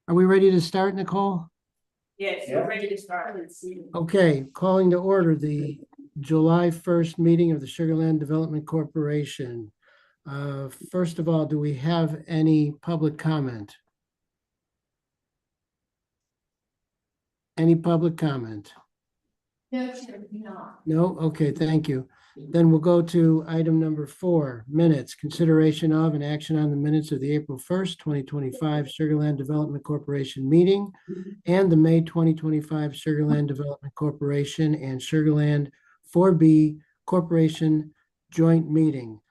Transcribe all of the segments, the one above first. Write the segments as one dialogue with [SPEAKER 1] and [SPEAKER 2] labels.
[SPEAKER 1] Are we ready to start, Nicole?
[SPEAKER 2] Yes,
[SPEAKER 3] Yeah.
[SPEAKER 2] we're ready to start.
[SPEAKER 1] Okay, calling to order the July 1st meeting of the Sugar Land Development Corporation. First of all, do we have any public comment? Any public comment?
[SPEAKER 2] No, sure, not.
[SPEAKER 1] No? Okay, thank you. Then we'll go to item number 4, minutes. Consideration of and action on the minutes of the April 1st, 2025 Sugar Land Development Corporation meeting and the May 2025 Sugar Land Development Corporation and Sugar Land 4B Corporation joint meeting.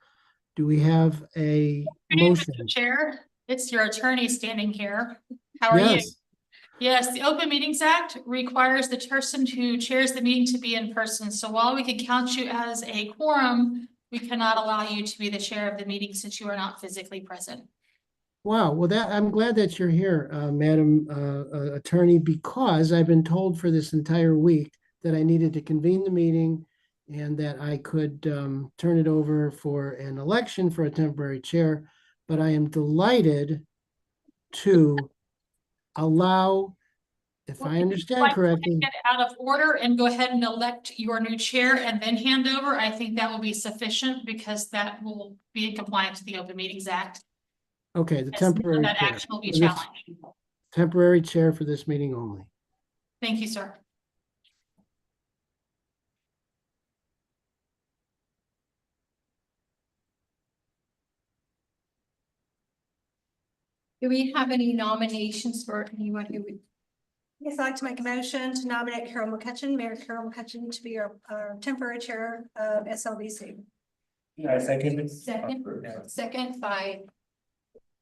[SPEAKER 1] Do we have a motion?
[SPEAKER 4] Mr. Chair, it's your attorney standing here. How are you?
[SPEAKER 1] Yes,
[SPEAKER 4] Yes, the Open Meetings Act requires the person who chairs the meeting to be in person. So while we can count you as a quorum, we cannot allow you to be the chair of the meeting since you are not physically present.
[SPEAKER 1] wow. Well, I'm glad that you're here, Madam Attorney, because I've been told for this entire week that I needed to convene the meeting and that I could turn it over for an election for a temporary chair. But I am delighted to allow, if I understand
[SPEAKER 4] Like,
[SPEAKER 1] correctly,
[SPEAKER 4] get out of order and go ahead and elect your new chair and then hand over. I think that will be sufficient because that will be in compliance with the Open Meetings Act.
[SPEAKER 1] okay, the
[SPEAKER 4] Yes,
[SPEAKER 1] temporary
[SPEAKER 4] that
[SPEAKER 1] chair.
[SPEAKER 4] action will be
[SPEAKER 1] So this
[SPEAKER 4] challenged.
[SPEAKER 1] temporary chair for this meeting only.
[SPEAKER 4] Thank you, sir.
[SPEAKER 2] Do we have any nominations for anyone who would?
[SPEAKER 5] Yes, I'd like to make a motion to nominate Carol McCutcheon, Mayor Carol McCutcheon, to be our temporary chair of SLDC.
[SPEAKER 3] I second it.
[SPEAKER 2] Second by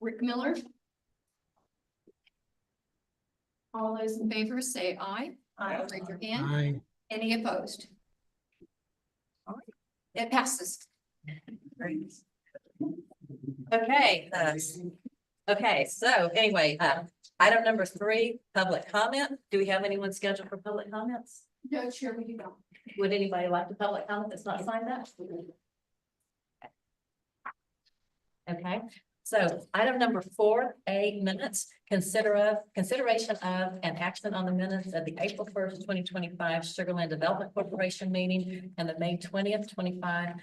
[SPEAKER 2] Rick Miller. All those in favor say aye.
[SPEAKER 5] Aye.
[SPEAKER 2] Raise your hand.
[SPEAKER 1] Aye.
[SPEAKER 2] Any opposed? All right, it passes.
[SPEAKER 6] Okay, okay, so anyway, item number 3, public comment. Do we have anyone scheduled for public comments?
[SPEAKER 2] No, Chair, we do not.
[SPEAKER 6] Would anybody like to public comment that's not signed up? Okay, so item number 4A, minutes, consideration of and action on the minutes of the April 1st, 2025 Sugar Land Development Corporation meeting and the May 20th, 25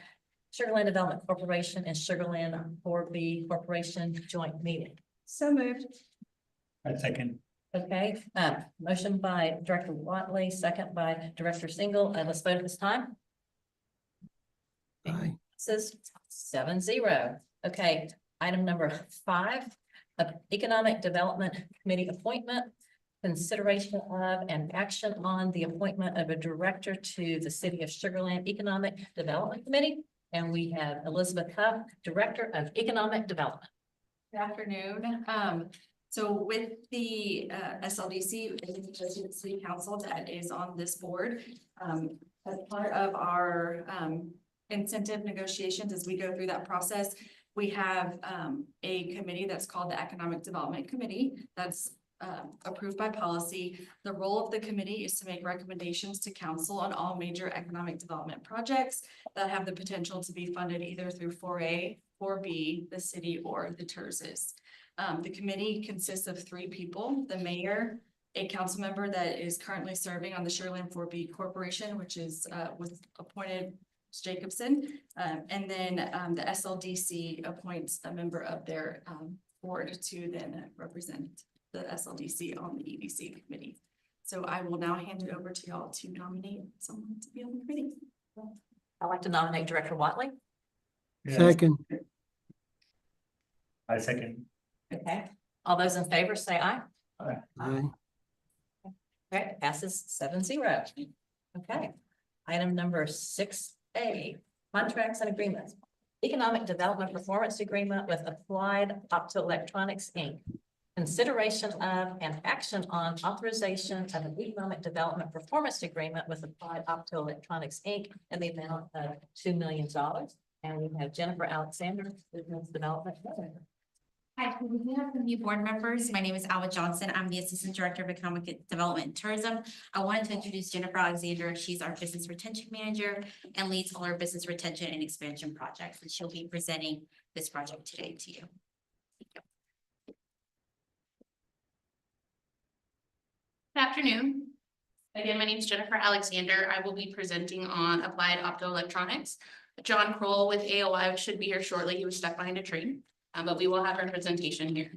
[SPEAKER 6] Sugar Land Development Corporation and Sugar Land 4B Corporation joint meeting.
[SPEAKER 5] So moved.
[SPEAKER 3] I second.
[SPEAKER 6] Okay, motion by Director Watley, second by Director Single. Let's vote at this time.
[SPEAKER 1] Aye.
[SPEAKER 6] Says 7-0. Okay, item number 5, Economic Development Committee appointment. Consideration of and action on the appointment of a director to the City of Sugar Land Economic Development Committee. And we have Elizabeth Huff, Director of Economic Development.
[SPEAKER 7] Good afternoon. So with the SLDC, the City Council that is on this board, as part of our incentive negotiations, as we go through that process, we have a committee that's called the Economic Development Committee that's approved by policy. The role of the committee is to make recommendations to council on all major economic development projects that have the potential to be funded either through 4A, 4B, the city, or the TERSs. The committee consists of 3 people: the mayor, a council member that is currently serving on the Sugar Land 4B Corporation, which is was appointed Jacobson, and then the SLDC appoints a member of their board to then represent the SLDC on the EDC committee. So I will now hand it over to y'all to nominate someone to be on the committee.
[SPEAKER 6] I'd like to nominate Director Watley.
[SPEAKER 1] Second.
[SPEAKER 3] I second.
[SPEAKER 6] Okay, all those in favor say aye.
[SPEAKER 1] Aye.
[SPEAKER 6] Okay, passes 7-0. Okay, item number 6A, contracts and agreements. Economic Development Performance Agreement with Applied Optoelectronics, Inc. Consideration of and action on authorization of an economic development performance agreement with Applied Optoelectronics, Inc. in the amount of $2 million. And we have Jennifer Alexander, Business Development Manager.
[SPEAKER 8] Hi, we have some new board members. My name is Alva Johnson. I'm the Assistant Director of Economic Development and Tourism. I wanted to introduce Jennifer Alexander. She's our Business Retention Manager and leads all our business retention and expansion projects. And she'll be presenting this project today to you.
[SPEAKER 9] afternoon. Again, my name is Jennifer Alexander. I will be presenting on applied optoelectronics. John Kroll with AOI should be here shortly. He was stuck behind a tree, but we will have our presentation here.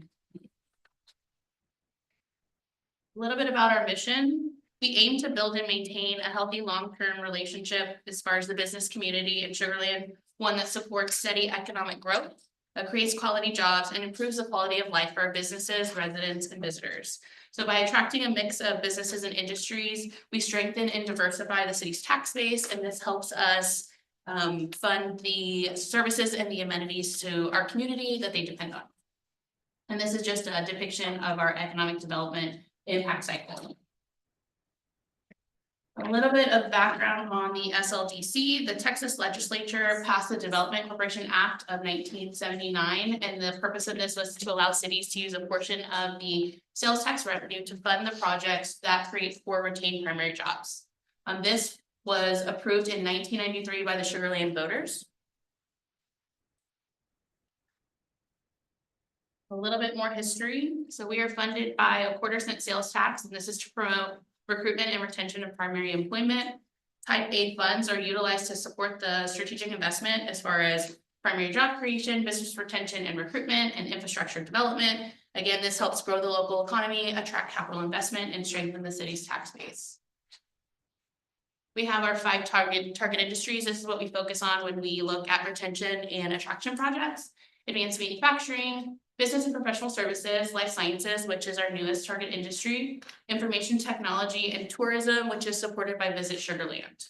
[SPEAKER 9] A little bit about our mission. We aim to build and maintain a healthy long-term relationship as far as the business community in Sugar Land, one that supports steady economic growth, creates quality jobs, and improves the quality of life for our businesses, residents, and visitors. So by attracting a mix of businesses and industries, we strengthen and diversify the city's tax base, and this helps us fund the services and the amenities to our community that they depend on. And this is just a depiction of our economic development impact cycle. A little bit of background on the SLDC. The Texas legislature passed the Development Corporation Act of 1979, and the purpose of this was to allow cities to use a portion of the sales tax revenue to fund the projects that create or retain primary jobs. This was approved in 1993 by the Sugar Land voters. A little bit more history. So we are funded by a quarter-cent sales tax, and this is to promote recruitment and retention of primary employment. Type A funds are utilized to support the strategic investment as far as primary job creation, business retention and recruitment, and infrastructure development. Again, this helps grow the local economy, attract capital investment, and strengthen the city's tax base. We have our 5 target industries. This is what we focus on when we look at retention and attraction projects. Advanced manufacturing, business and professional services, life sciences, which is our newest target industry, information technology, and tourism, which is supported by Visit Sugar Land.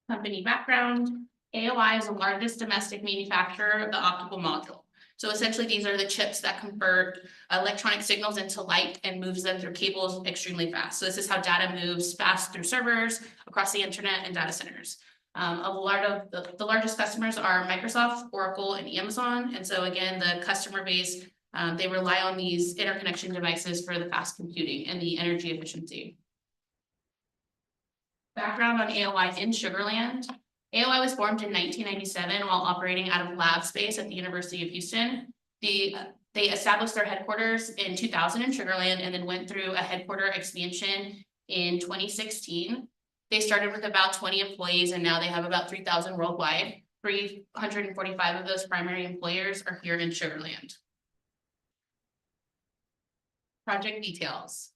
[SPEAKER 9] Company background. AOI is the largest domestic manufacturer of the optical module. So essentially, these are the chips that convert electronic signals into light and moves them through cables extremely fast. So this is how data moves fast through servers, across the internet, and data centers. A lot of the largest customers are Microsoft, Oracle, and Amazon. And so again, the customer base, they rely on these interconnection devices for the fast computing and the energy efficiency. Background on AOI in Sugar Land. AOI was formed in 1997 while operating out of lab space at the University of Houston. They established their headquarters in 2000 in Sugar Land and then went through a headquarter expansion in 2016. They started with about 20 employees and now they have about 3,000 worldwide. 345 of those primary employers are here in Sugar Land. Project details.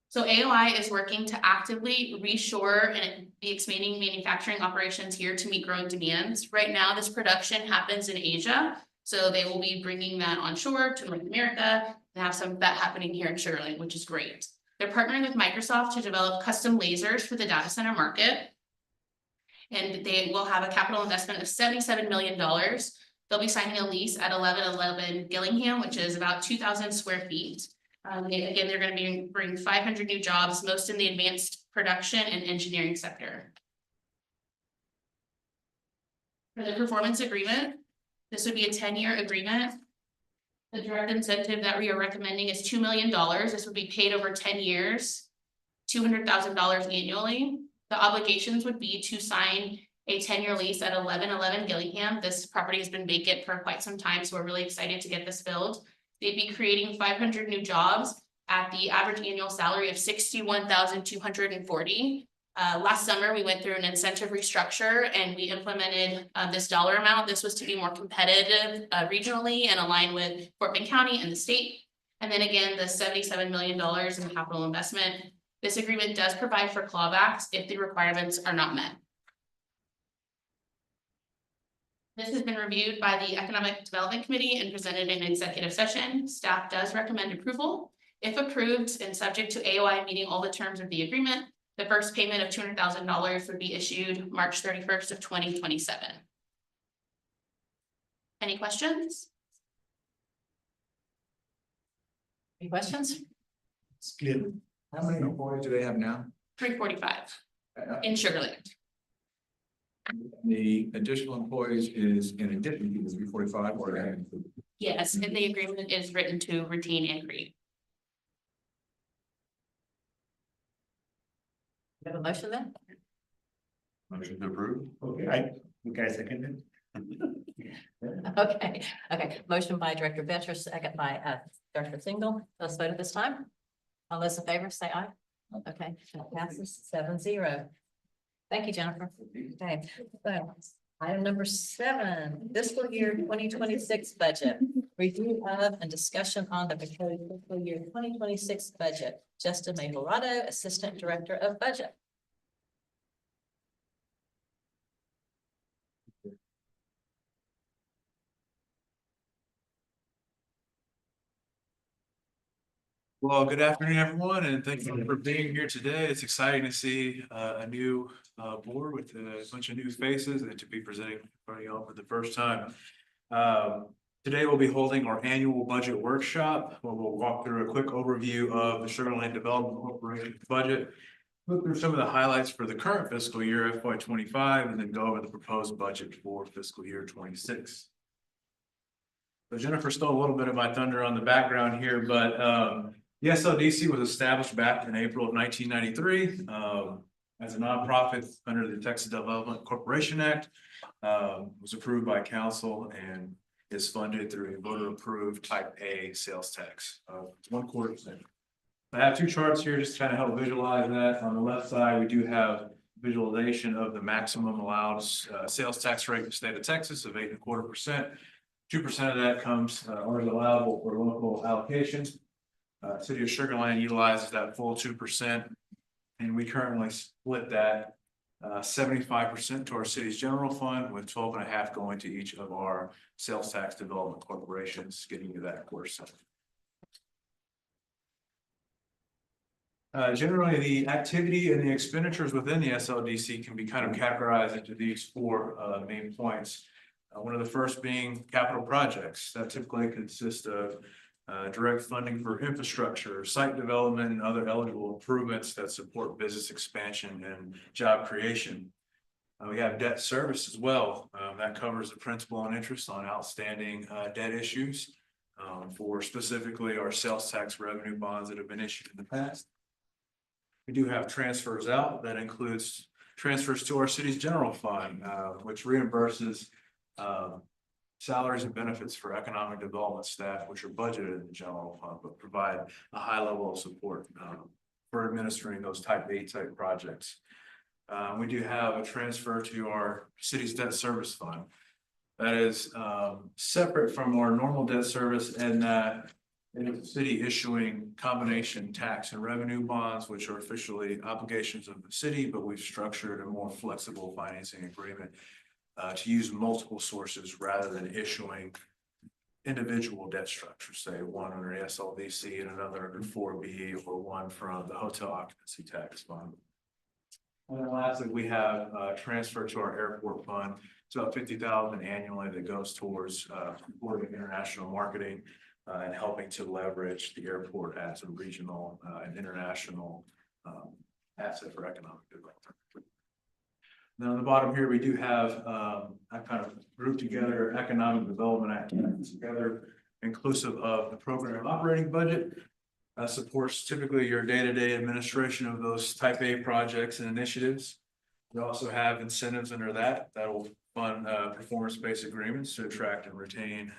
[SPEAKER 9] So AOI is working to actively reshore and be expanding manufacturing operations here to meet growing demands. Right now, this production happens in Asia. So they will be bringing that onshore to North America and have some of that happening here in Sugar Land, which is great. They're partnering with Microsoft to develop custom lasers for the data center market. And they will have a capital investment of $77 million. They'll be signing a lease at 1111 Gillingham, which is about 2,000 square feet. Again, they're going to bring 500 new jobs, most in the advanced production and engineering sector. For the performance agreement, this would be a 10-year agreement. The direct incentive that we are recommending is $2 million. This would be paid over 10 years, $200,000 annually. The obligations would be to sign a 10-year lease at 1111 Gillingham. This property has been vacant for quite some time, so we're really excited to get this filled. They'd be creating 500 new jobs at the average annual salary of $61,240. Last summer, we went through an incentive restructure and we implemented this dollar amount. This was to be more competitive regionally and align with Fort Bend County and the state. And then again, the $77 million in capital investment. This agreement does provide for clawbacks if the requirements are not met. This has been reviewed by the Economic Development Committee and presented in executive session. Staff does recommend approval. If approved and subject to AOI meeting all the terms of the agreement, the first payment of $200,000 would be issued March 31st of 2027. Any questions?
[SPEAKER 6] Any questions?
[SPEAKER 3] It's clear.
[SPEAKER 10] How many employees do they have now?
[SPEAKER 9] 345 in Sugar Land.
[SPEAKER 10] The additional employees is in addition to the 345 or that included?
[SPEAKER 9] Yes, and the agreement is written to retain and create.
[SPEAKER 6] You have a motion then?
[SPEAKER 10] Motion to approve?
[SPEAKER 3] Okay, I second it.
[SPEAKER 6] Okay, motion by Director Vetcher, second by Director Single. Let's vote at this time. All those in favor, say aye. Okay, that passes 7-0. Thank you, Jennifer. Okay, so item number 7, fiscal year 2026 budget. Review of and discussion on the proposed fiscal year 2026 budget. Justin Mayorado, Assistant Director of Budget.
[SPEAKER 11] Well, good afternoon, everyone, and thank you for being here today. It's exciting to see a new board with a bunch of new faces and to be presenting in front of y'all for the first time. Today, we'll be holding our annual budget workshop, where we'll walk through a quick overview of the Sugar Land Development Corporation budget, look through some of the highlights for the current fiscal year FY25, and then go over the proposed budget for fiscal year 26. So Jennifer stole a little bit of my thunder on the background here, but the SLDC was established back in April of 1993 as a nonprofit under the Texas Development Corporation Act. Was approved by council and is funded through a voter approved type A sales tax of 1/4%. I have two charts here just to kind of help visualize that. On the left side, we do have visualization of the maximum allowed sales tax rate in the state of Texas of 8.25%. 2% of that comes or is allowable for local allocations. City of Sugar Land utilizes that full 2%, and we currently split that 75% to our city's general fund, with 12.5 going to each of our sales tax development corporations, getting to that 1%. Generally, the activity and the expenditures within the SLDC can be kind of categorized into these 4 main points. One of the first being capital projects that typically consist of direct funding for infrastructure, site development, and other eligible improvements that support business expansion and job creation. We have debt service as well. That covers the principal and interest on outstanding debt issues for specifically our sales tax revenue bonds that have been issued in the past. We do have transfers out. That includes transfers to our city's general fund, which reimburses salaries and benefits for economic development staff, which are budgeted in the general fund, but provide a high level of support for administering those type A type projects. We do have a transfer to our city's debt service fund. That is separate from our normal debt service, and that it is the city issuing combination tax and revenue bonds, which are officially obligations of the city, but we've structured a more flexible financing agreement to use multiple sources rather than issuing individual debt structures, say one under SLDC and another under 4B, or one from the hotel occupancy tax fund. And then lastly, we have transfer to our airport fund. It's about $50,000 annually that goes towards supporting international marketing and helping to leverage the airport as a regional and international asset for economic development. Now, on the bottom here, we do have, I kind of grouped together economic development activities together, inclusive of the program operating budget. Supports typically your day-to-day administration of those type A projects and initiatives. We also have incentives under that will fund performance-based agreements to attract and retain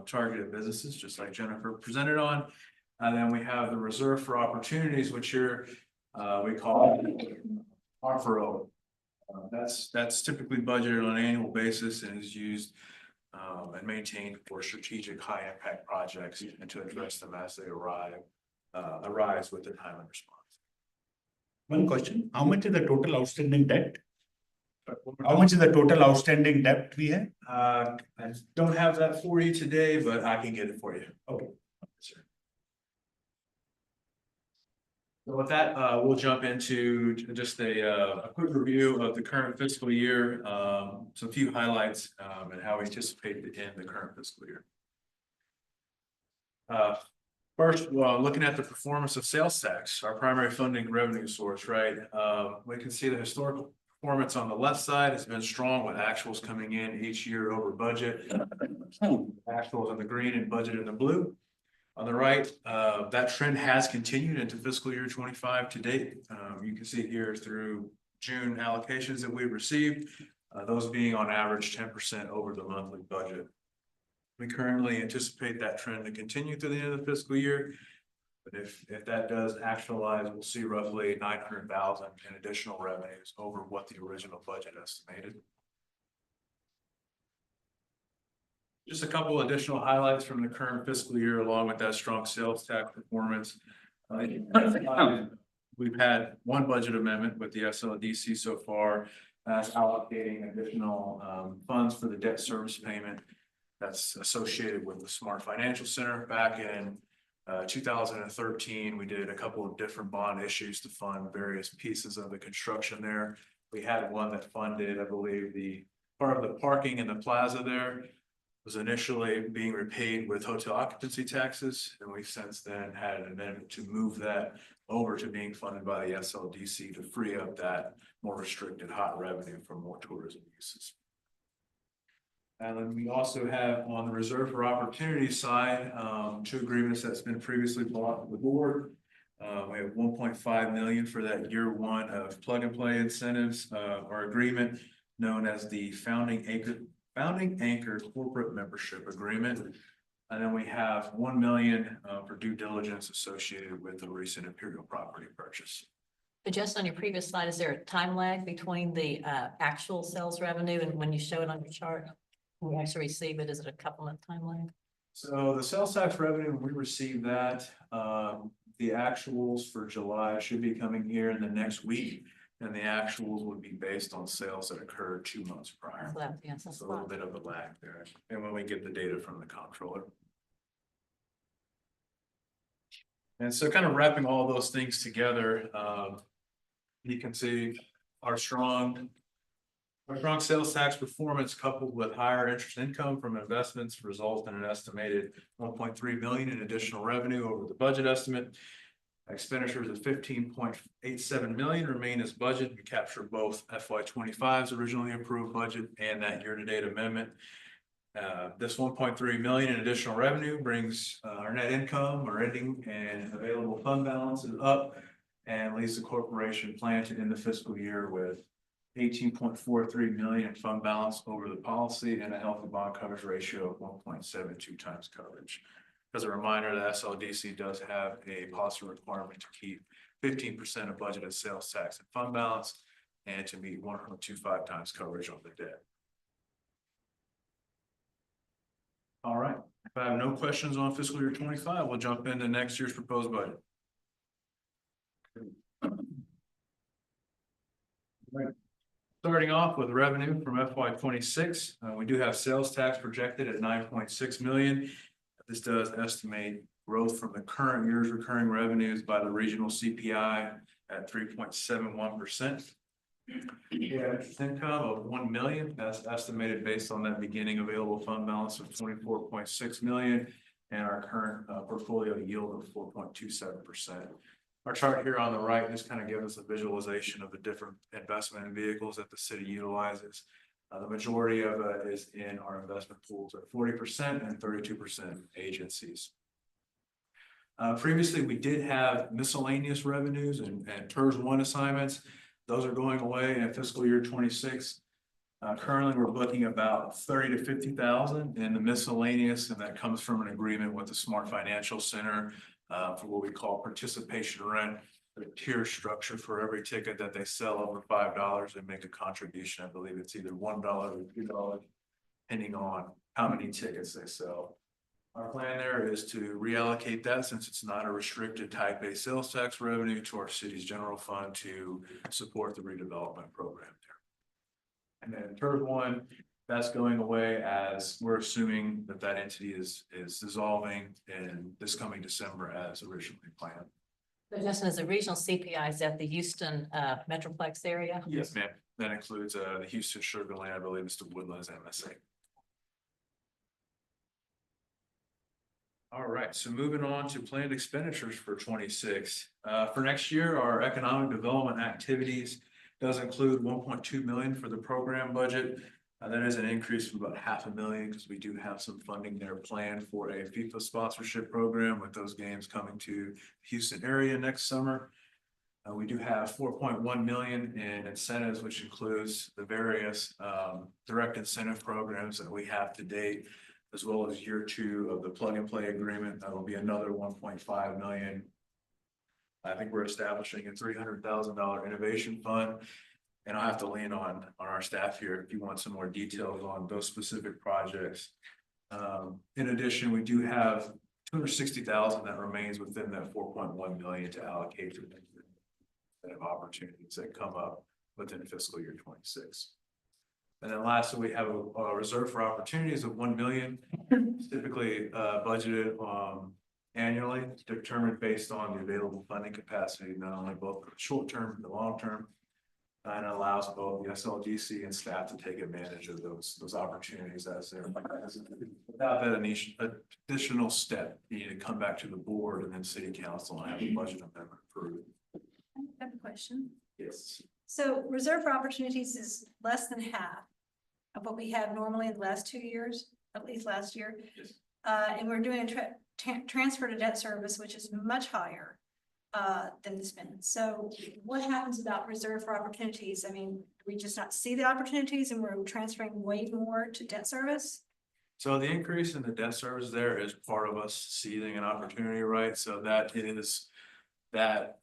[SPEAKER 11] targeted businesses, just like Jennifer presented on. And then we have the reserve for opportunities, which here we call RFO. That's typically budgeted on an annual basis and is used and maintained for strategic high impact projects and to address them as they arise with the time and response.
[SPEAKER 3] One question, how much is the total outstanding debt? How much is the total outstanding debt we have?
[SPEAKER 11] I don't have that for you today, but I can get it for you.
[SPEAKER 3] Okay.
[SPEAKER 11] Sure. So with that, we'll jump into just a quick review of the current fiscal year, so a few highlights and how we anticipate to end the current fiscal year. First, looking at the performance of sales tax, our primary funding revenue source, right? We can see the historical performance on the left side has been strong, with actuals coming in each year over budget. Actuals in the green and budget in the blue. On the right, that trend has continued into fiscal year 25 to date. You can see here through June allocations that we received. those being on average 10% over the monthly budget. We currently anticipate that trend to continue through the end of the fiscal year. But if that does actualize, we'll see roughly 900,000 in additional revenues over what the original budget estimated. Just a couple additional highlights from the current fiscal year, along with that strong sales tax performance. We've had one budget amendment with the SLDC so far, allocating additional funds for the debt service payment that's associated with the Smart Financial Center. Back in 2013, we did a couple of different bond issues to fund various pieces of the construction there. We had one that funded, I believe, the part of the parking in the plaza there was initially being repaid with hotel occupancy taxes, and we've since then had an amendment to move that over to being funded by the SLDC to free up that more restricted hot revenue for more tourism uses. And then we also have on the Reserve for Opportunity side, two agreements that's been previously brought to the board. We have 1.5 million for that year one of plug and play incentives, or agreement known as the Founding Anchor Corporate Membership Agreement. And then we have 1 million for due diligence associated with the recent Imperial property purchase.
[SPEAKER 6] But just on your previous slide, is there a time lag between the actual sales revenue and when you show it on your chart? When we actually receive it, is it a couple month time lag?
[SPEAKER 11] So the sales tax revenue, when we receive that, the actuals for July should be coming here in the next week. And the actuals would be based on sales that occurred 2 months prior.
[SPEAKER 6] So that, yes, that's
[SPEAKER 11] So a little bit of a lag there. And when we get the data from the comptroller. And so kind of wrapping all those things together, you can see our strong sales tax performance coupled with higher interest income from investments result in an estimated 1.3 million in additional revenue over the budget estimate. Expenditures of 15.87 million remain as budget. We capture both FY25's originally approved budget and that year-to-date amendment. This 1.3 million in additional revenue brings our net income, our ending and available fund balances up, and leaves the corporation planned to end the fiscal year with 18.43 million in fund balance over the policy and a healthy bond coverage ratio of 1.72 times coverage. As a reminder, the SLDC does have a policy requirement to keep 15% of budgeted sales tax and fund balance and to meet 1.25 times coverage on the debt. All right, if I have no questions on fiscal year 25, we'll jump into next year's proposed budget. Right. Starting off with revenue from FY26, we do have sales tax projected at 9.6 million. This does estimate growth from the current year's recurring revenues by the regional CPI at 3.71%. Yeah, interest income of 1 million, that's estimated based on that beginning available fund balance of 24.6 million and our current portfolio yield of 4.27%. Our chart here on the right just kind of gives us a visualization of the different investment vehicles that the city utilizes. The majority of it is in our investment pools at 40% and 32% agencies. Previously, we did have miscellaneous revenues and TERS 1 assignments. Those are going away in fiscal year 26. Currently, we're booking about 30 to 50,000 in the miscellaneous, and that comes from an agreement with the Smart Financial Center for what we call participation rent. The tier structure for every ticket that they sell over $5, they make a contribution. I believe it's either $1 or $2, depending on how many tickets they sell. Our plan there is to reallocate that, since it's not a restricted type A sales tax revenue, to our city's general fund to support the redevelopment program there. And then third one, that's going away as we're assuming that that entity is dissolving in this coming December as originally planned.
[SPEAKER 6] So Justin, is the regional CPI, is that the Houston Metroplex area?
[SPEAKER 11] Yes, ma'am. That includes the Houston Sugar Land, I believe it's the Woodlands MSA. All right, so moving on to planned expenditures for 26. For next year, our economic development activities does include 1.2 million for the program budget. That is an increase of about $500,000 because we do have some funding there planned for a FIFA sponsorship program with those games coming to the Houston area next summer. We do have 4.1 million in incentives, which includes the various direct incentive programs that we have to date, as well as year 2 of the plug and play agreement. That'll be another 1.5 million. I think we're establishing a $300,000 innovation fund. And I'll have to lean on our staff here if you want some more details on those specific projects. In addition, we do have 260,000 that remains within that 4.1 million to allocate to opportunities that come up within fiscal year 26. And then lastly, we have a reserve for opportunities of 1 million, typically budgeted annually, determined based on the available funding capacity, not only both the short term and the long term. And it allows both the SLGC and staff to take advantage of those opportunities as they're without that additional step, you need to come back to the board and then city council and have a budget amendment approved.
[SPEAKER 5] I have a question.
[SPEAKER 11] Yes.
[SPEAKER 5] So reserve for opportunities is less than half of what we have normally in the last 2 years, at least last year.
[SPEAKER 11] Yes.
[SPEAKER 5] And we're doing a transfer to debt service, which is much higher than the spend. So what happens about reserve for opportunities? I mean, we just not see the opportunities and we're transferring way more to debt service?
[SPEAKER 11] So the increase in the debt service there is part of us seizing an opportunity, right? So that is that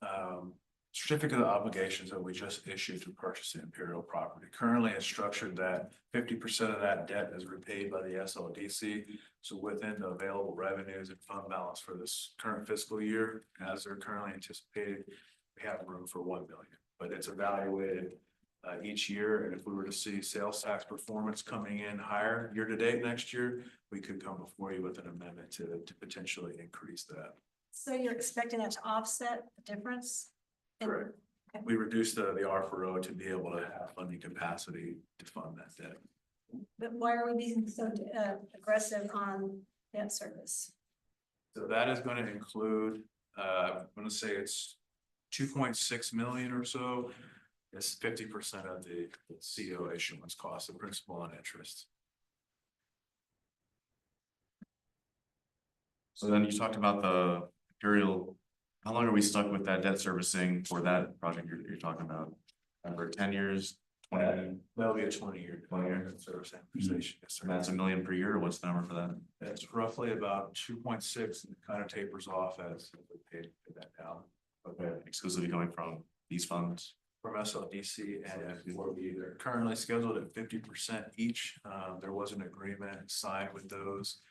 [SPEAKER 11] certificate of obligations that we just issued to purchase the Imperial property. Currently, it's structured that 50% of that debt is repaid by the SLDC. So within the available revenues and fund balance for this current fiscal year, as they're currently anticipated, we have room for 1 million. But it's evaluated each year, and if we were to see sales tax performance coming in higher year to date next year, we could come before you with an amendment to potentially increase that.
[SPEAKER 5] So you're expecting that to offset the difference?
[SPEAKER 11] Correct.
[SPEAKER 5] Okay.
[SPEAKER 11] We reduced the RFRO to be able to have funding capacity to fund that debt.
[SPEAKER 5] But why are we being so aggressive on debt service?
[SPEAKER 11] So that is going to include, I'm going to say it's 2.6 million or so. It's 50% of the CO issuance cost, the principal and interest.
[SPEAKER 12] So then you talked about the Imperial. How long are we stuck with that debt servicing for that project you're talking about? For 10 years, 20?
[SPEAKER 11] That'll be a 20-year.
[SPEAKER 12] 20-year
[SPEAKER 11] service amortization. Yes, sir.
[SPEAKER 12] And that's $1 million per year, or what's the number for that?
[SPEAKER 11] It's roughly about 2.6, and it kind of tapers off as we pay that down.
[SPEAKER 12] Okay, exclusively coming from these funds?
[SPEAKER 11] From SLDC, and they're currently scheduled at 50% each. There was an agreement signed with those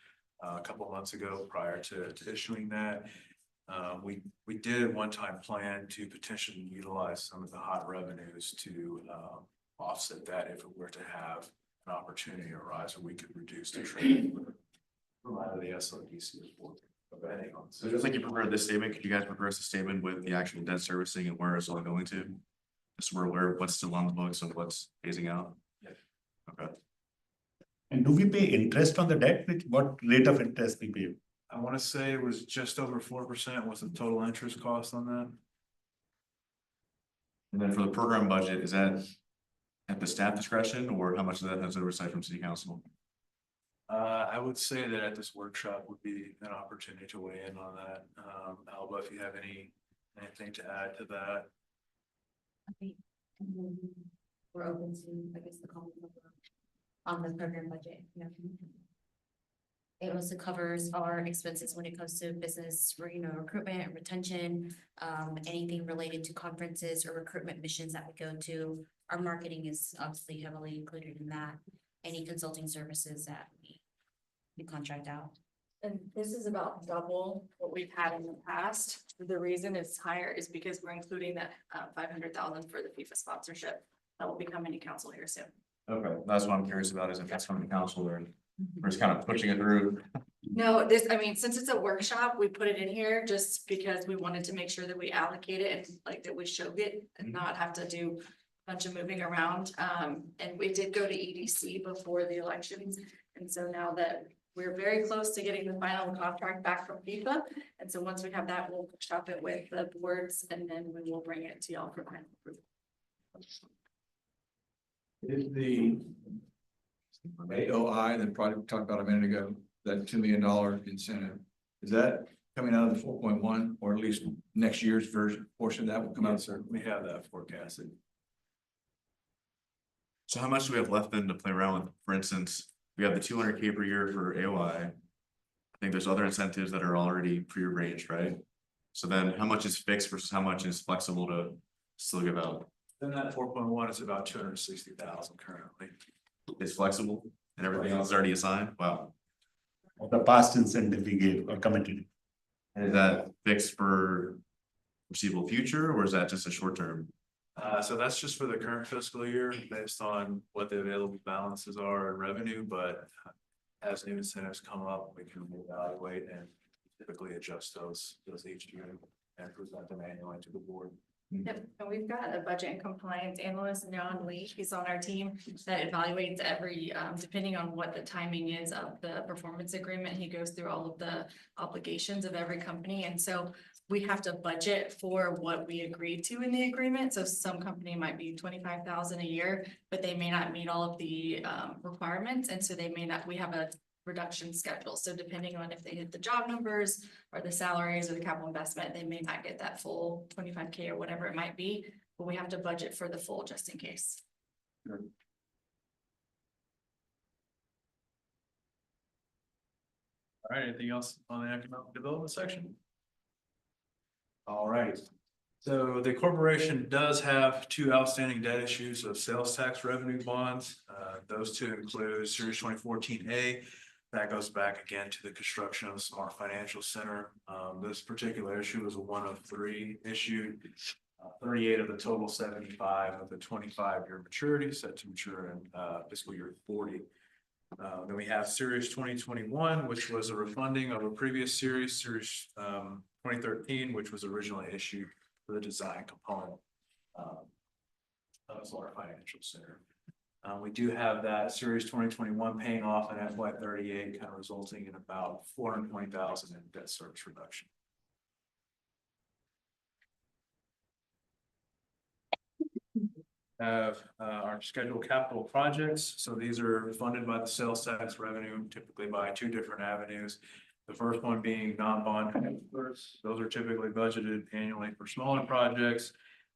[SPEAKER 11] a couple months ago prior to issuing that. We did at one time plan to potentially utilize some of the hot revenues to offset that if it were to have an opportunity arise, or we could reduce the trade provided the SLDC is working.
[SPEAKER 12] So just like you prepared this statement, could you guys prepare us a statement with the actual debt servicing and where it's all going to? Just where what's still on the books and what's phasing out?
[SPEAKER 11] Yeah.
[SPEAKER 12] Okay.
[SPEAKER 3] And do we pay interest on the debt? What rate of interest we pay?
[SPEAKER 11] I want to say it was just over 4% was the total interest cost on that.
[SPEAKER 12] And then for the program budget, is that at the staff discretion, or how much of that has oversight from city council?
[SPEAKER 11] I would say that at this workshop would be an opportunity to weigh in on that. Alba, if you have anything to add to that.
[SPEAKER 8] I think we're open to, I guess, the call on the program budget. It also covers our expenses when it comes to business, recruitment, retention, anything related to conferences or recruitment missions that we go to. Our marketing is obviously heavily included in that. Any consulting services that we contract out.
[SPEAKER 7] And this is about double what we've had in the past. The reason it's higher is because we're including that 500,000 for the FIFA sponsorship that will be coming to council here soon.
[SPEAKER 12] Okay, that's what I'm curious about, is if that's coming to council or we're just kind of pushing it through.
[SPEAKER 7] No, I mean, since it's a workshop, we put it in here just because we wanted to make sure that we allocate it and like that we showed it and not have to do a bunch of moving around. And we did go to EDC before the elections. And so now that we're very close to getting the final contract back from FIFA. And so once we have that, we'll shop it with the boards and then we will bring it to y'all for final approval.
[SPEAKER 10] Is the AOI, the project we talked about a minute ago, that $2 million incentive, is that coming out of the 4.1, or at least next year's version, portion of that will come out, sir.
[SPEAKER 11] We have that forecasted.
[SPEAKER 12] So how much do we have left then to play around with? For instance, we have the 200K per year for AOI. I think there's other incentives that are already prearranged, right? So then how much is fixed versus how much is flexible to still give out?
[SPEAKER 11] Then that 4.1 is about 260,000 currently.
[SPEAKER 12] It's flexible and everything else is already assigned? Wow.
[SPEAKER 3] Of the past incentive we gave or committed.
[SPEAKER 12] And is that fixed for foreseeable future or is that just a short term?
[SPEAKER 11] So that's just for the current fiscal year based on what the available balances are in revenue, but as new incentives come up, we can evaluate and typically adjust those each year and present them annually to the board.
[SPEAKER 7] Yep, and we've got a budget and compliance analyst, John Lee, he's on our team that evaluates every, depending on what the timing is of the performance agreement, he goes through all of the obligations of every company, and so we have to budget for what we agreed to in the agreement, so some company might be 25,000 a year, but they may not meet all of the requirements, and so they may not, we have a reduction schedule. So depending on if they hit the job numbers or the salaries or the capital investment, they may not get that full 25K or whatever it might be, but we have to budget for the full just in case.
[SPEAKER 11] All right, anything else on the economic development section? All right, so the corporation does have two outstanding debt issues of sales tax revenue bonds. Those two include Series 2014A. That goes back again to the construction of the Smart Financial Center. This particular issue was a 1 of 3 issued. 38 of the total 75 of the 25-year maturity set to mature in fiscal year 40. Then we have Series 2021, which was a refunding of a previous series, Series 2013, which was originally issued for the design component of Smart Financial Center. We do have that Series 2021 paying off in FY 38, kind of resulting in about 420,000 in debt service reduction. Have our scheduled capital projects. So these are funded by the sales tax revenue, typically by 2 different avenues. The first one being non-bond transfers. Those are typically budgeted annually for smaller projects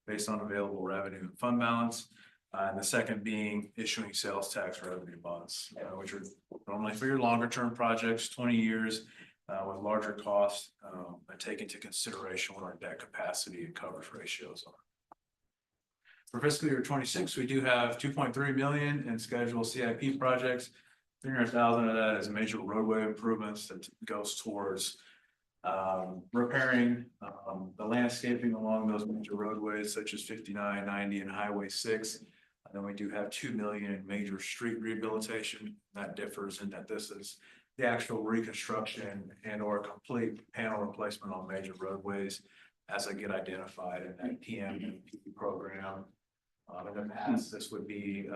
[SPEAKER 11] based on available revenue and fund balance. And the second being issuing sales tax revenue bonds, which are normally for your longer term projects, 20 years with larger costs, and take into consideration what our debt capacity and coverage ratios are. For fiscal year 26, we do have 2.3 million in scheduled CIP projects. 300,000 of that is major roadway improvements that goes towards repairing the landscaping along those major roadways such as 59, 90, and Highway 6. And then we do have 2 million in major street rehabilitation. That differs in that this is the actual reconstruction and or complete panel replacement on major roadways as they get identified in that PMMP program. In the past, this would be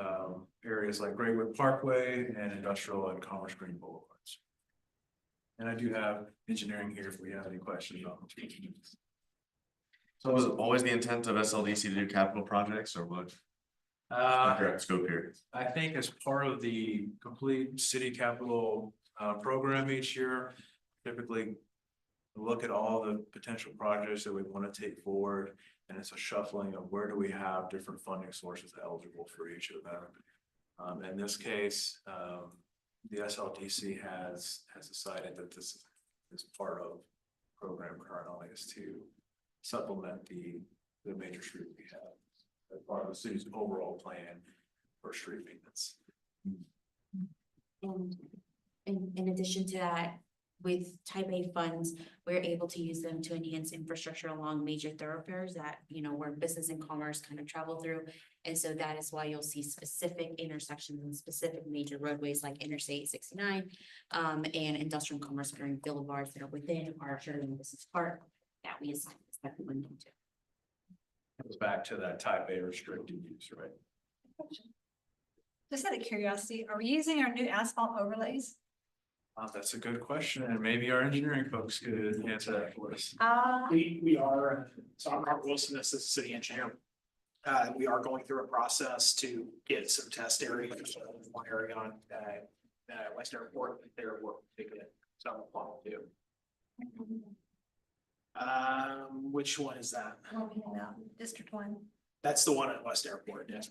[SPEAKER 11] areas like Graywood Parkway and Industrial and Commerce Green Boulevards. And I do have engineering here if we have any questions on the teams.
[SPEAKER 12] So was it always the intent of SLDC to do capital projects or what? Correct scope here.
[SPEAKER 11] I think as part of the complete city capital program each year, typically look at all the potential projects that we want to take forward. And it's a shuffling of where do we have different funding sources eligible for each of them. In this case, the SLDC has decided that this is part of the program currently is to supplement the major street we have as part of the city's overall plan for street maintenance.
[SPEAKER 8] And in addition to that, with type A funds, we're able to use them to enhance infrastructure along major thoroughfares that, where business and commerce kind of travel through. And so that is why you'll see specific intersections and specific major roadways like Interstate 69 and industrial and commerce during boulevards that are within our Sheridan Business Park that we assign this type of funding to.
[SPEAKER 11] It goes back to that type A restricted use, right?
[SPEAKER 5] Just out of curiosity, are we using our new asphalt overlays?
[SPEAKER 11] That's a good question, and maybe our engineering folks could answer that for us.
[SPEAKER 13] We are, so I'm Robert Wilson, this is the city engineer. We are going through a process to get some test areas, one area on West Airport, there we're taking it, so I'm applying to. Which one is that?
[SPEAKER 5] District 1.
[SPEAKER 13] That's the one at West Airport, yes.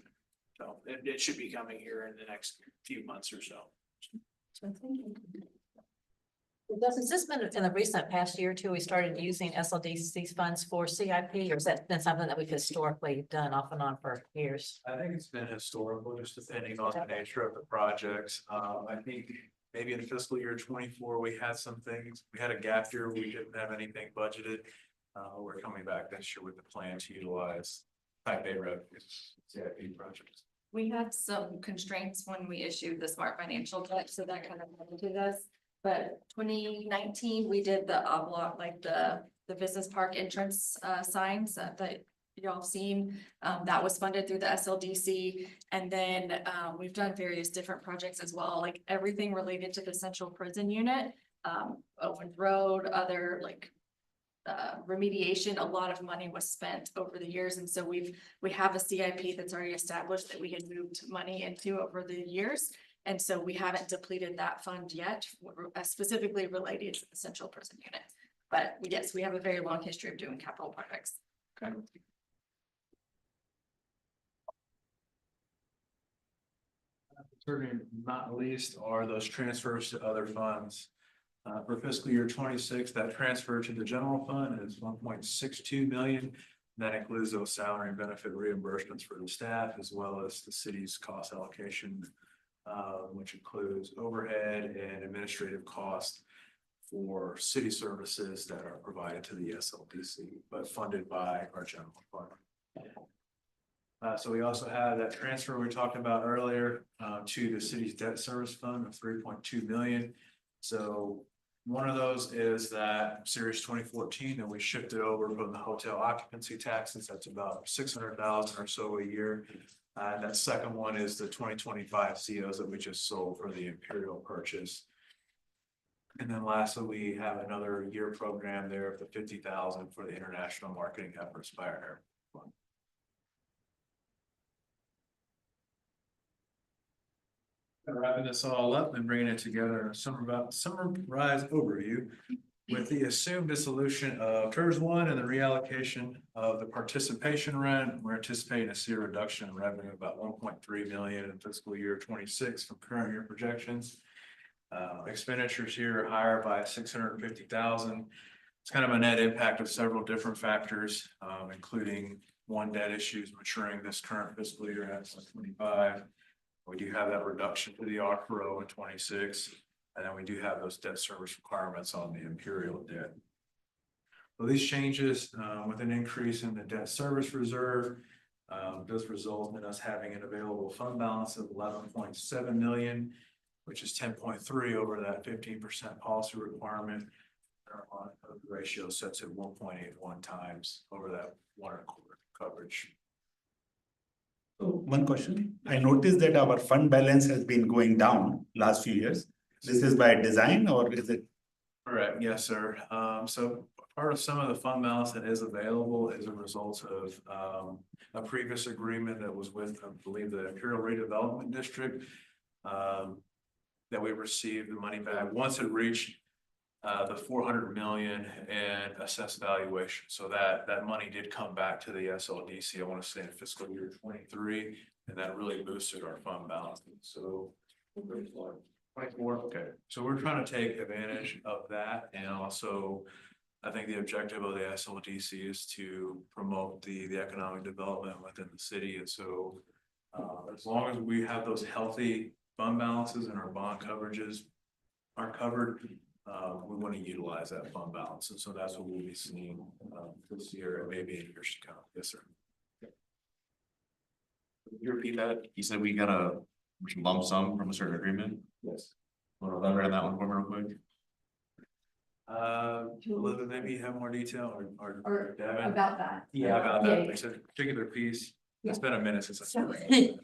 [SPEAKER 13] So it should be coming here in the next few months or so.
[SPEAKER 6] Has this been in the recent past year or two, we started using SLDC's funds for CIP, or has that been something that we've historically done off and on for years?
[SPEAKER 11] I think it's been historical, just depending on the nature of the projects. I think maybe in fiscal year 24, we had some things, we had a gap year, we didn't have anything budgeted. We're coming back this year with the plan to utilize type A revenues, CIP projects.
[SPEAKER 7] We had some constraints when we issued the smart financial debt, so that kind of limited us. But 2019, we did the oblong, like the business park entrance signs that y'all seen. That was funded through the SLDC. And then we've done various different projects as well, like everything related to the central prison unit, Owen Road, other like remediation. A lot of money was spent over the years. And so we have a CIP that's already established that we had moved money into over the years. And so we haven't depleted that fund yet, specifically related to the central prison unit. But yes, we have a very long history of doing capital projects.
[SPEAKER 11] Okay. Certainly not least are those transfers to other funds. For fiscal year 26, that transfer to the general fund is 1.62 million. That includes those salary and benefit reimbursements for the staff, as well as the city's cost allocation, which includes overhead and administrative costs for city services that are provided to the SLDC, but funded by our general fund. So we also have that transfer we talked about earlier to the city's debt service fund of 3.2 million. So one of those is that Series 2014 that we shifted over from the hotel occupancy taxes. That's about 600,000 or so a year. That second one is the 2025 COs that we just sold for the Imperial purchase. And then lastly, we have another year program there of the 50,000 for the international marketing efforts by our air fund. Wrapping this all up and bringing it together, a summarized overview. With the assumed dissolution of TERS 1 and the reallocation of the participation rent, we're anticipating to see a reduction in revenue of about 1.3 million in fiscal year 26 from current year projections. Expenditures here are higher by 650,000. It's kind of a net impact of several different factors, including one, debt issues maturing this current fiscal year at 25. We do have that reduction to the RPRO in 26, and then we do have those debt service requirements on the Imperial debt. So these changes, with an increase in the debt service reserve, does result in us having an available fund balance of 11.7 million, which is 10.3 over that 15% policy requirement. The ratio sets at 1.81 times over that 1.25 coverage.
[SPEAKER 3] So one question, I noticed that our fund balance has been going down last few years. This is by design or is it?
[SPEAKER 11] Correct, yes, sir. So part of some of the fund balance that is available is a result of a previous agreement that was with, I believe, the Imperial Redevelopment District. That we received the money back once it reached the 400 million and assessed valuation. So that money did come back to the SLDC, I want to say in fiscal year 23, and that really boosted our fund balance. So 24, okay. So we're trying to take advantage of that, and also I think the objective of the SLDC is to promote the economic development within the city. And so as long as we have those healthy fund balances and our bond coverages are covered, we want to utilize that fund balance. And so that's what we'll be seeing this year and maybe in years to come. Yes, sir.
[SPEAKER 12] Can you repeat that? You said we got a lump sum from a certain agreement?
[SPEAKER 11] Yes.
[SPEAKER 12] Want to elaborate on that one for me real quick?
[SPEAKER 11] Elizabeth, maybe you have more detail or Devin?
[SPEAKER 2] About that.
[SPEAKER 11] Yeah, about that.
[SPEAKER 2] Yeah.
[SPEAKER 11] It's a particular piece. It's been a minute since I saw
[SPEAKER 2] So-
[SPEAKER 11] it.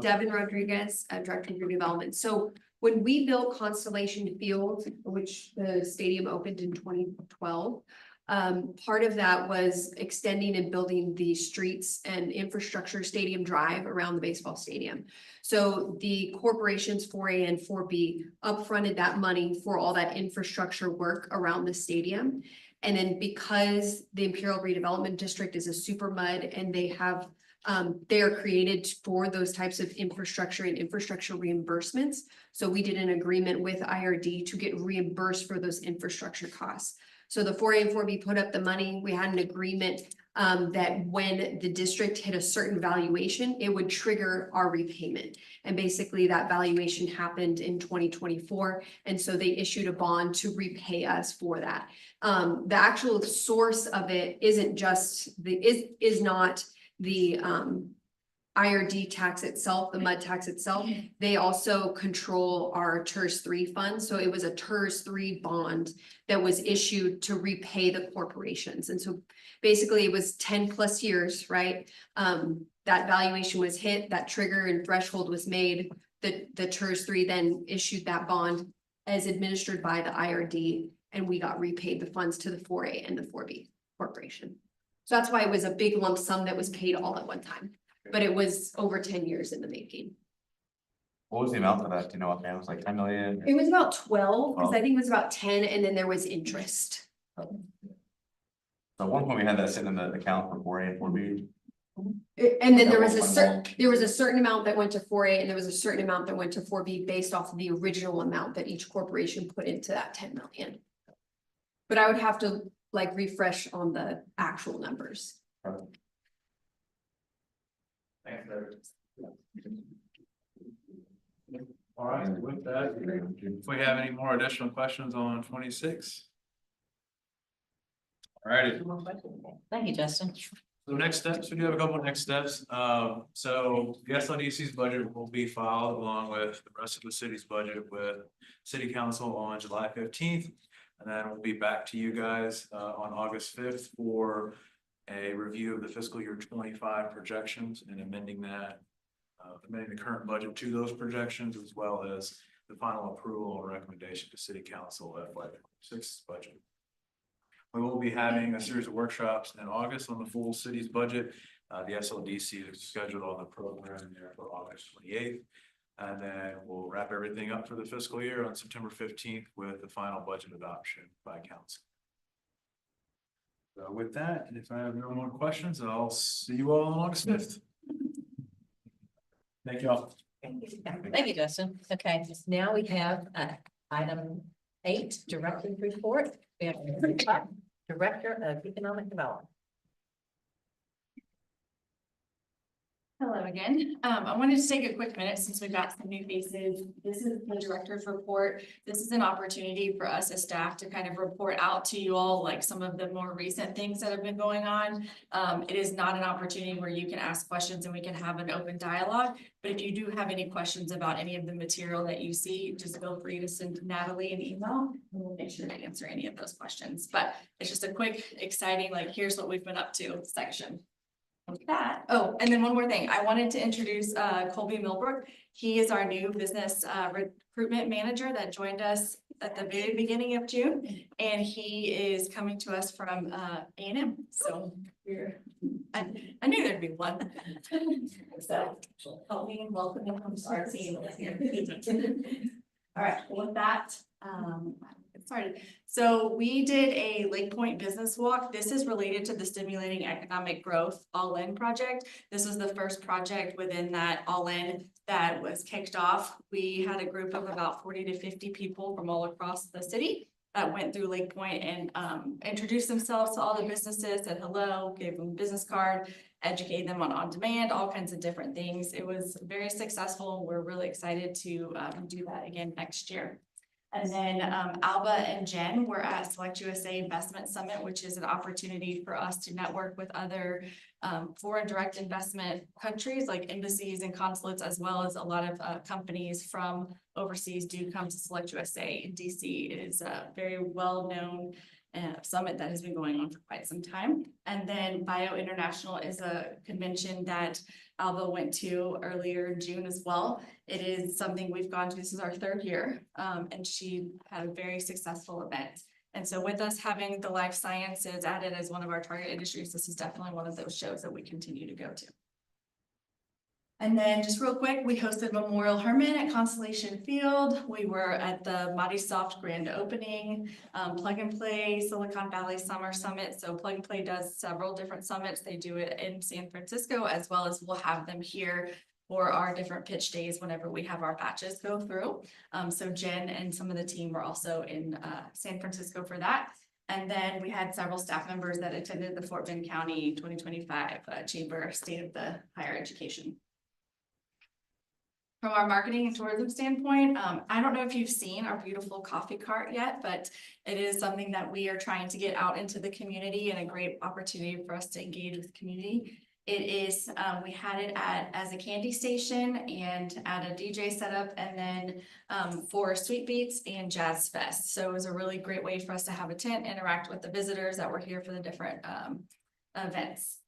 [SPEAKER 2] Devin Rodriguez, Director of Redevelopment. So when we built Constellation Field, which the stadium opened in 2012, part of that was extending and building the streets and infrastructure stadium drive around the baseball stadium. So the corporations 4A and 4B upfronted that money for all that infrastructure work around the stadium. And then because the Imperial Redevelopment District is a super mud and they have, they are created for those types of infrastructure and infrastructure reimbursements. So we did an agreement with IRD to get reimbursed for those infrastructure costs. So the 4A and 4B put up the money. We had an agreement that when the district hit a certain valuation, it would trigger our repayment. And basically that valuation happened in 2024. And so they issued a bond to repay us for that. The actual source of it isn't just is not the IRD tax itself, the mud tax itself. They also control our TERS 3 fund. So it was a TERS 3 bond that was issued to repay the corporations. And so basically it was 10+ years, right? That valuation was hit, that trigger and threshold was made. The TERS 3 then issued that bond as administered by the IRD, and we got repaid the funds to the 4A and the 4B corporation. So that's why it was a big lump sum that was paid all at one time, but it was over 10 years in the making.
[SPEAKER 12] What was the amount of that? Do you know, it was like 10 million?
[SPEAKER 2] It was about 12, because I think it was about 10, and then there was interest.
[SPEAKER 12] So at one point we had that sitting in the account for 4A and 4B.
[SPEAKER 2] And then there was a certain amount that went to 4A and there was a certain amount that went to 4B based off of the original amount that each corporation put into that 10 million. But I would have to like refresh on the actual numbers.
[SPEAKER 11] All right, with that, if we have any more additional questions on 26. All righty.
[SPEAKER 6] Thank you, Justin.
[SPEAKER 11] So next steps, we do have a couple of next steps. So the SLDC's budget will be filed along with the rest of the city's budget with City Council on July 15th. And then we'll be back to you guys on August 5th for a review of the fiscal year 25 projections and amending that, amending the current budget to those projections, as well as the final approval and recommendation to City Council FY26 budget. We will be having a series of workshops in August on the full city's budget. The SLDC is scheduled on the program there for August 28th. And then we'll wrap everything up for the fiscal year on September 15th with the final budget adoption by council. So with that, and if I have no more questions, I'll see you all on August 5th. Thank you all.
[SPEAKER 6] Thank you, Justin. Okay, now we have item 8, Director's Report. We have Director of Economic Development.
[SPEAKER 7] Hello again. I wanted to take a quick minute since we've got some new faces. This is the director's report. This is an opportunity for us as staff to kind of report out to you all like some of the more recent things that have been going on. It is not an opportunity where you can ask questions and we can have an open dialogue. But if you do have any questions about any of the material that you see, just feel free to send Natalie an email and we'll make sure to answer any of those questions. But it's just a quick, exciting, like, here's what we've been up to section. With that. Oh, and then one more thing. I wanted to introduce Colby Milbrook. He is our new business recruitment manager that joined us at the very beginning of June. And he is coming to us from A&M. So I knew there'd be one. So help me and welcome him to our team. All right, with that, get started. So we did a Lake Point business walk. This is related to the Stimulating Economic Growth All-In project. This was the first project within that All-In that was kicked off. We had a group of about 40 to 50 people from all across the city that went through Lake Point and introduced themselves to all the businesses, said hello, gave them a business card, educated them on demand, all kinds of different things. It was very successful. We're really excited to do that again next year. And then Alba and Jen were at Select USA Investment Summit, which is an opportunity for us to network with other foreign direct investment countries like embassies and consulates, as well as a lot of companies from overseas do come to Select USA in DC. It is a very well-known summit that has been going on for quite some time. And then Bio International is a convention that Alba went to earlier in June as well. It is something we've gone to, this is our 3rd year, and she had a very successful event. And so with us having the life sciences added as one of our target industries, this is definitely one of those shows that we continue to go to. And then just real quick, we hosted Memorial Herman at Constellation Field. We were at the Mighty Soft grand opening, Plug and Play Silicon Valley Summer Summit. So Plug and Play does several different summits. They do it in San Francisco, as well as we'll have them here for our different pitch days whenever we have our batches go through. So Jen and some of the team were also in San Francisco for that. And then we had several staff members that attended the Fort Bend County 2025 Chamber State of the Higher Education. From our marketing and tourism standpoint, I don't know if you've seen our beautiful coffee cart yet, but it is something that we are trying to get out into the community and a great opportunity for us to engage with the community. It is, we had it as a candy station and at a DJ setup, and then for Sweet Beats and Jazz Fest. So it was a really great way for us to have a tent, interact with the visitors that were here for the different events.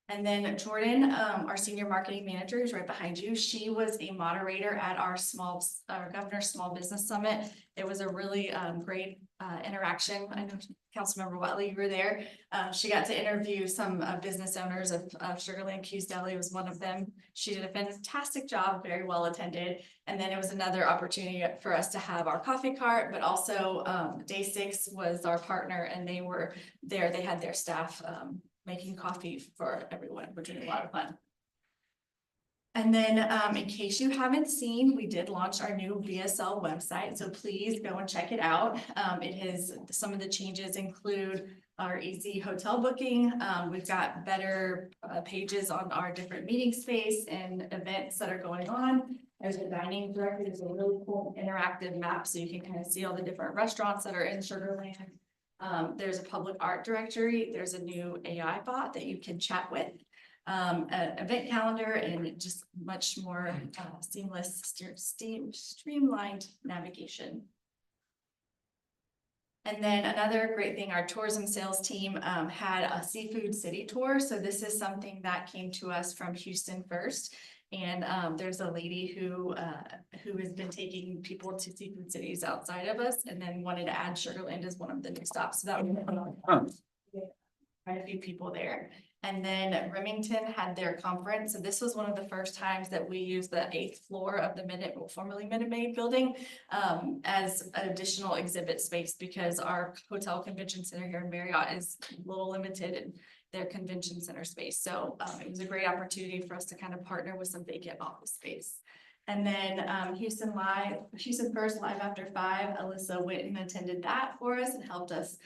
[SPEAKER 7] And then Jordan, our senior marketing manager, is right behind you. She was a moderator at our Governor's Small Business Summit. It was a really great interaction. I know Councilmember Watley, you were there. She got to interview some business owners of Sugar Land. Q's Deli was one of them. She did a fantastic job, very well attended. And then it was another opportunity for us to have our coffee cart, but also Day 6 was our partner, and they were there. They had their staff making coffee for everyone, which was a lot of fun. And then in case you haven't seen, we did launch our new VSL website, so please go and check it out. It has, some of the changes include our easy hotel booking. We've got better pages on our different meeting space and events that are going on. There's a dining directory. There's a really cool interactive map, so you can kind of see all the different restaurants that are in Sugar Land. There's a public art directory. There's a new AI bot that you can chat with, an event calendar, and just much more seamless, streamlined navigation. And then another great thing, our tourism sales team had a seafood city tour. So this is something that came to us from Houston First. And there's a lady who has been taking people to seafood cities outside of us, and then wanted to add Sugar Land as one of the new stops. So that was quite a few people there. And then Remington had their conference. So this was one of the first times that we used the 8th floor of the formerly Minute Maid building as an additional exhibit space, because our hotel convention center here in Marriott is a little limited in their convention center space. So it was a great opportunity for us to kind of partner with some vacant office space. And then Houston First Live After 5, Alyssa went and attended that for us and helped us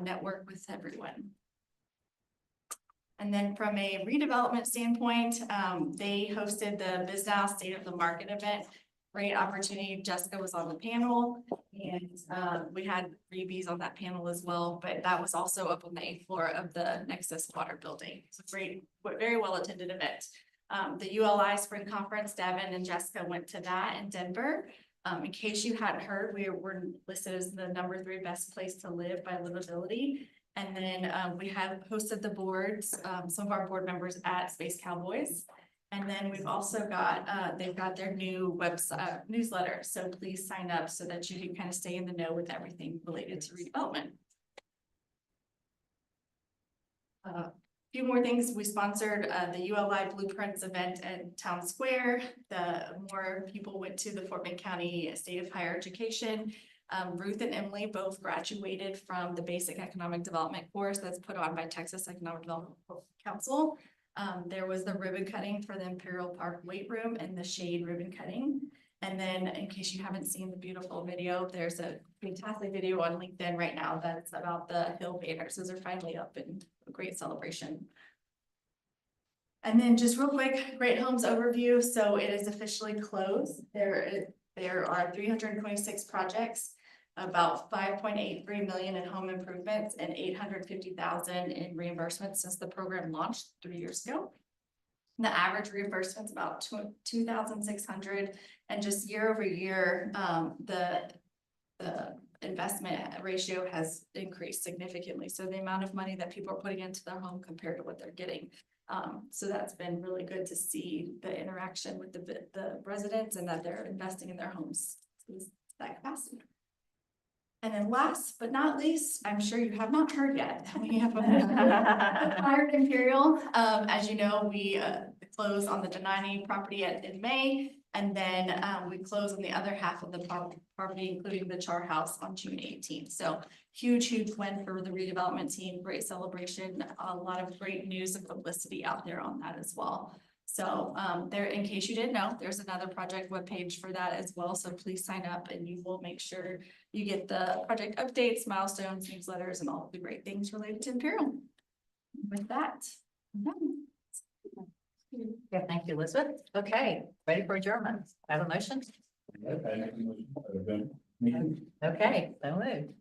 [SPEAKER 7] network with everyone. And then from a redevelopment standpoint, they hosted the BizNow State of the Market event. Great opportunity. Jessica was on the panel, and we had freebies on that panel as well, but that was also up on the 8th floor of the Nexus Water Building. It's a great, very well attended event. The ULI Spring Conference, Devin and Jessica went to that in Denver. In case you hadn't heard, we were listed as the #3 best place to live by livability. And then we have hosted the boards, some of our board members at Space Cowboys. And then we've also got, they've got their new website newsletter. So please sign up so that you can kind of stay in the know with everything related to redevelopment. A few more things. We sponsored the ULI Blueprints event at Town Square. The more people went to the Fort Bend County State of Higher Education. Ruth and Emily both graduated from the basic economic development course that's put on by Texas Economic Development Council. There was the ribbon cutting for the Imperial Park weight room and the shade ribbon cutting. And then in case you haven't seen the beautiful video, there's a fantastic video on LinkedIn right now that's about the hill banners. Those are finally up and a great celebration. And then just real quick, Great Homes overview. So it is officially closed. There are 326 projects, about 5.83 million in home improvements and 850,000 in reimbursements since the program launched 3 years ago. The average reimbursement is about 2,600, and just year over year, the investment ratio has increased significantly. So the amount of money that people are putting into their home compared to what they're getting. So that's been really good to see the interaction with the residents and that they're investing in their homes to that capacity. And then last but not least, I'm sure you have not heard yet, we have acquired Imperial. As you know, we close on the Denani property in May. And then we close on the other half of the property, including the Char House on June 18th. So huge win for the redevelopment team, great celebration, a lot of great news and publicity out there on that as well. So there, in case you didn't know, there's another project webpage for that as well. So please sign up and you will make sure you get the project updates, milestones, newsletters, and all of the great things related to Imperial. With that, I'm done.
[SPEAKER 6] Yeah, thank you, Elizabeth. Okay, ready for adjournment? I have a motion? Okay, so moved.